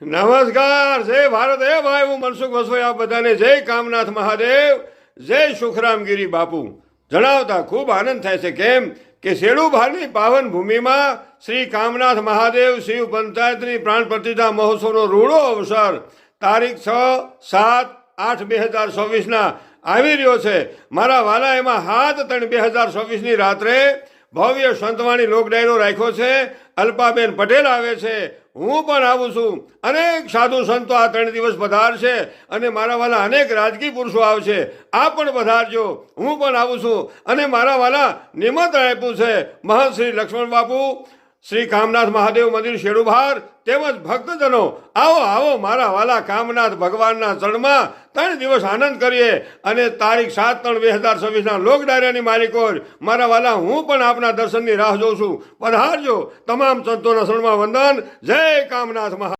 નમસ્કાર, જય ભારત. હે ભાઈ, હું મનસુખ વસોઈ આપ બધાને જય કામનાથ મહાદેવ, જય સુખરામગીરી બાપુ જણાવતા ખૂબ આનંદ થાય છે. કેમ કે શેડુભાની પાવન ભૂમિમાં શ્રી કામનાથ મહાદેવ શિવ પંચાયતની પ્રાણ પ્રતિષ્ઠા મહોત્સવનો રૂડો અવસર તારીખ 6, 7, 8, 2024 આવી રહ્યો છે. મારા વાલા એમાં 7, 3, 2024 રાત્રે ભવ્ય સંતવાણી લોક ડાયરો રાખ્યો છે. અલ્પાબેન પટેલ આવે છે, હું પણ આવું છું. અનેક સાધુ સંતો આ 3 દિવસ પધારશે અને મારા વાલા અનેક રાજકીય પુરુષો આવશે. આ પણ પધારજો, હું પણ આવું છું. અને મારા વાલા નિમંત્રણ આપ્યું છે મહંત શ્રી લક્ષ્મણ બાપુ, શ્રી કામનાથ મહાદેવ મંદિર શેડુભાર તેમજ ભક્તજનો. આવો આવો મારા વાલા કામનાથ ભગવાનના ચરણમાં 3 દિવસ આનંદ કરીએ. અને તારીખ 7, 3, 2024 લોક ડાયરાની માલિકો મારા વાલા, હું પણ આપના દર્શનની રાહ જોઉં છું. પધારજો. તમામ સંતોના શરણમાં વંદન. જય કામનાથ મહા